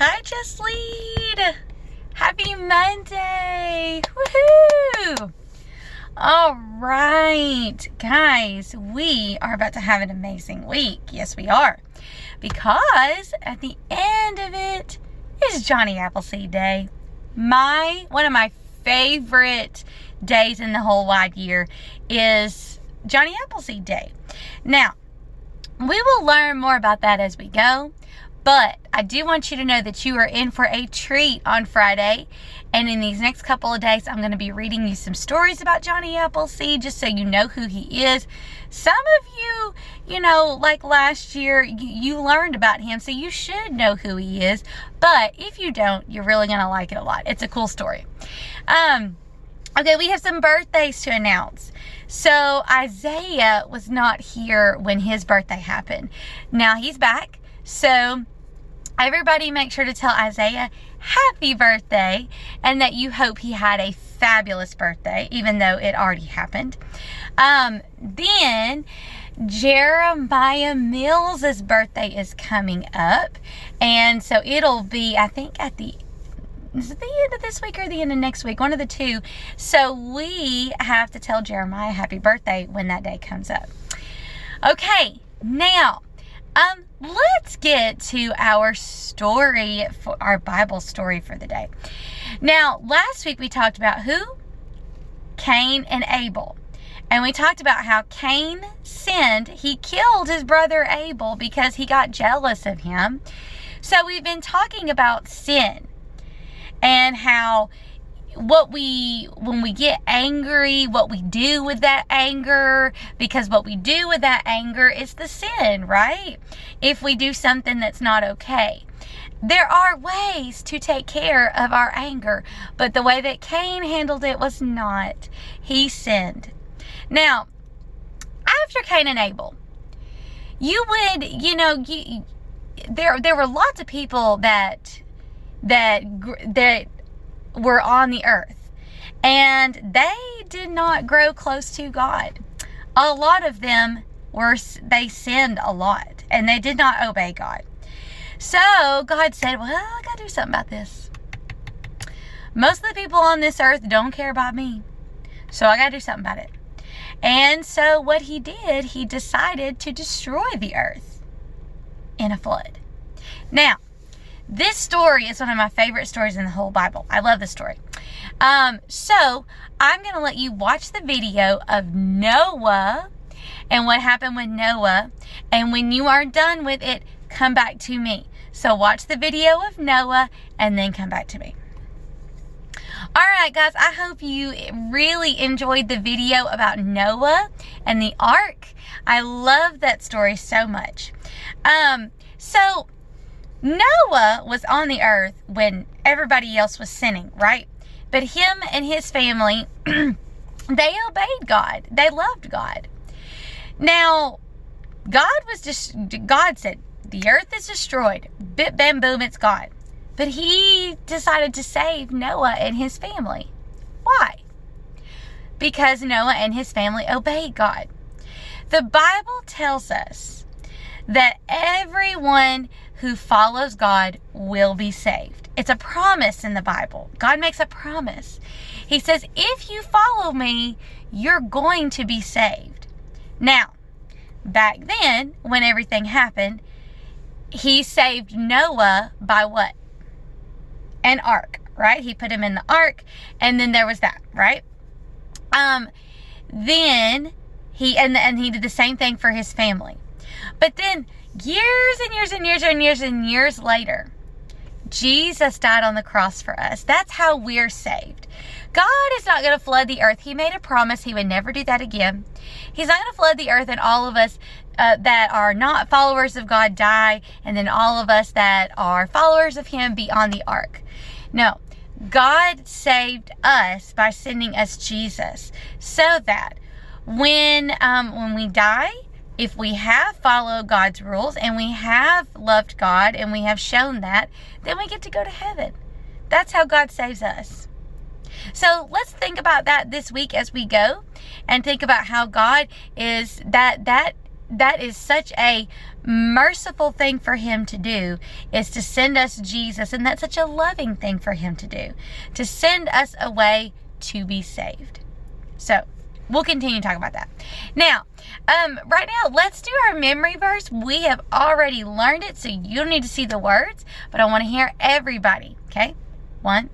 Hi, Just Lead. Happy Monday. Woohoo! All right, guys, we are about to have an amazing week. Yes, we are. Because at the end of it is Johnny Appleseed Day. One of my favorite days in the whole wide year is Johnny Appleseed Day. Now, we will learn more about that as we go. But I do want you to know that you are in for a treat on Friday. And in these next couple of days, I'm going to be reading you some stories about Johnny Appleseed, just so you know who he is. Some of you, like last year, you learned about him, so you should know who he is. But if you don't, you're really going to like it a lot. It's a cool story. Okay, we have some birthdays to announce. So Isaiah was not here when his birthday happened. Now he's back. So everybody make sure to tell Isaiah happy birthday and that you hope he had a fabulous birthday, even though it already happened. Then Jeremiah Mills' birthday is coming up. And so it'll be, I think, is it the end of this week or the end of next week? One of the two. So we have to tell Jeremiah happy birthday when that day comes up. Okay, now, let's get to our story, for our Bible story for the day. Now, last week we talked about who? Cain and Abel. And we talked about how Cain sinned. He killed his brother Abel because he got jealous of him. So we've been talking about sin and how when we get angry, what we do with that anger, because what we do with that anger is the sin, right? If we do something that's not okay. There are ways to take care of our anger, but the way that Cain handled it was not. He sinned. Now, after Cain and Abel, there were lots of people that were on the earth, and they did not grow close to God. A lot of them they sinned a lot, and they did not obey God. So God said, well, I gotta do something about this. Most of the people on this earth don't care about me, so I gotta do something about it. And so what he did, he decided to destroy the earth in a flood. Now, this story is one of my favorite stories in the whole Bible. I love this story. So I'm going to let you watch the video of Noah and what happened with Noah. And when you are done with it, come back to me. So watch the video of Noah and then come back to me. All right, guys, I hope you really enjoyed the video about Noah and the ark. I love that story so much. So Noah was on the earth when everybody else was sinning, right? But him and his family, they obeyed God. They loved God. Now, God said, the earth is destroyed. Bit, bam, boom, it's gone. But he decided to save Noah and his family. Why? Because Noah and his family obeyed God. The Bible tells us that everyone who follows God will be saved. It's a promise in the Bible. God makes a promise. He says, if you follow me, you're going to be saved. Now, back then, when everything happened, he saved Noah by what? An ark, right? He put him in the ark, and then there was that, right? Then he did the same thing for his family. But then years and years and years and years and years later, Jesus died on the cross for us. That's how we're saved. God is not going to flood the earth. He made a promise he would never do that again. He's not going to flood the earth and all of us that are not followers of God die, and then all of us that are followers of him be on the ark. No, God saved us by sending us Jesus, so that when we die, if we have followed God's rules and we have loved God and we have shown that, then we get to go to heaven. That's how God saves us. So let's think about that this week as we go, and think about how God is that is such a merciful thing for him to do is to send us Jesus. And that's such a loving thing for him to do, to send us away to be saved. So we'll continue to talk about that. Now, right now, let's do our memory verse. We have already learned it, so you don't need to see the words, but I want to hear everybody. Okay? 1,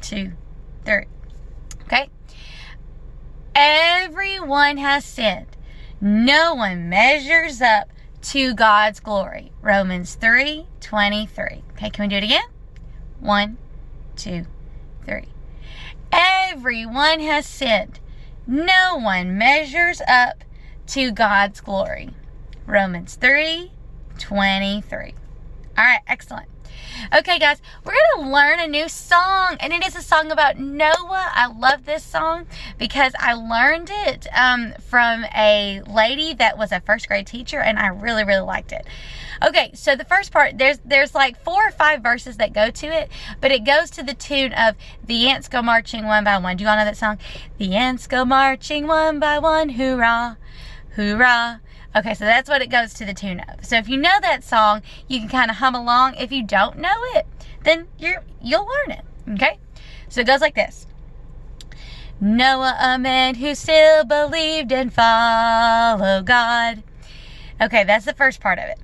2, 3. Okay? Everyone has sinned. No one measures up to God's glory. Romans 3:23. Okay, can we do it again? 1, 2, 3. Everyone has sinned. No one measures up to God's glory. Romans 3:23. All right, excellent. Okay, guys, we're going to learn a new song, and it is a song about Noah. I love this song because I learned it from a lady that was a first grade teacher, and I really, really liked it. Okay, so the first part, there's like 4 or 5 verses that go to it, but it goes to the tune of "The ants go marching one by one." Do you all know that song? The ants go marching one by one, hoorah, hoorah. Okay, so that's what it goes to the tune of. So if you know that song, you can kind of hum along. If you don't know it, then you'll learn it. Okay? So it goes like this. Noah, a man who still believed and followed God. Okay, that's the first part of it.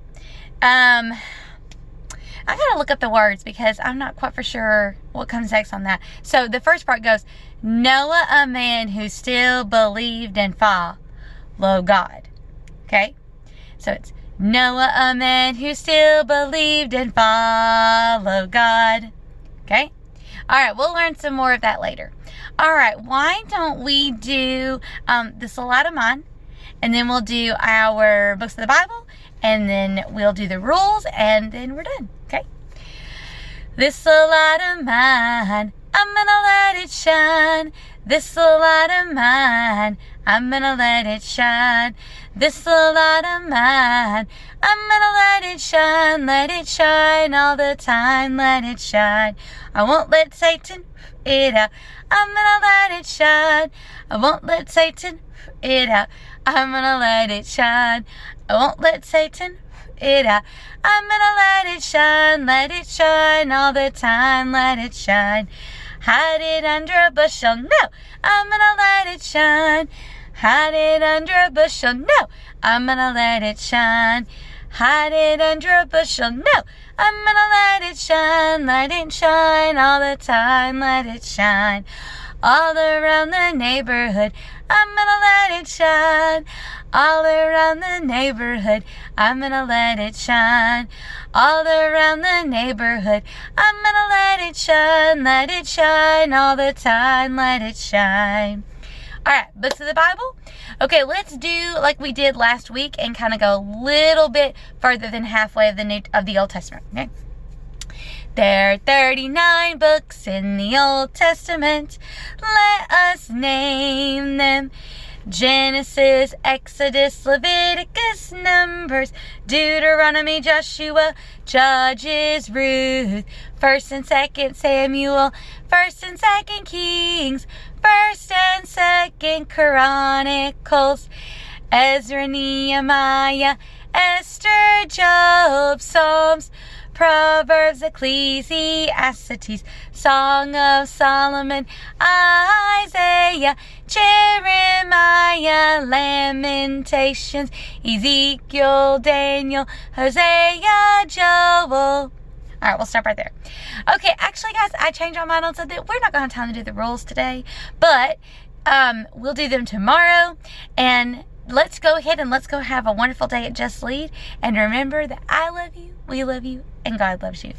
I gotta look up the words because I'm not quite for sure what comes next on that. So the first part goes, Noah, a man who still believed and followed God. Okay, so it's Noah, a man who still believed and followed God. Okay, all right, we'll learn some more of that later. All right, why don't we do the Salat of Mine, and then we'll do our books of the Bible, and then we'll do the rules, and then we're done. Okay, this Salat of Mine, I'm gonna let it shine. This Salat of Mine, I'm gonna let it shine. This Salat of Mine, I'm gonna let it shine all the time, let it shine. I won't let Satan it out, I'm gonna let it shine. I won't let Satan it out, I'm gonna let it shine. I won't let Satan it out, I'm gonna let it shine all the time, let it shine. Hide it under a bushel, no, I'm gonna let it shine. Hide it under a bushel, no, I'm gonna let it shine. Hide it under a bushel, no, I'm gonna let it shine all the time, let it shine. All around the neighborhood, I'm gonna let it shine. All around the neighborhood, I'm gonna let it shine. All around the neighborhood, I'm gonna let it shine all the time, let it shine. All right, books of the Bible. Okay, let's do like we did last week and kind of go a little bit further than halfway of the Old Testament. Okay. There are 39 books in the Old Testament. Let us name them. Genesis, Exodus, Leviticus, Numbers, Deuteronomy, Joshua, Judges, Ruth, 1st and 2nd Samuel, 1st and 2nd Kings, 1st and 2nd Chronicles, Ezra, Nehemiah, Esther, Job, Psalms, Proverbs, Ecclesiastes, Song of Solomon, Isaiah, Jeremiah, Lamentations, Ezekiel, Daniel, Hosea, Joel. All right, we'll stop right there. Okay, actually, guys, I changed my mind on something. We're not going to have time to do the rules today, but we'll do them tomorrow. And let's go ahead and let's go have a wonderful day at Just Lead. And remember that I love you, we love you, and God loves you.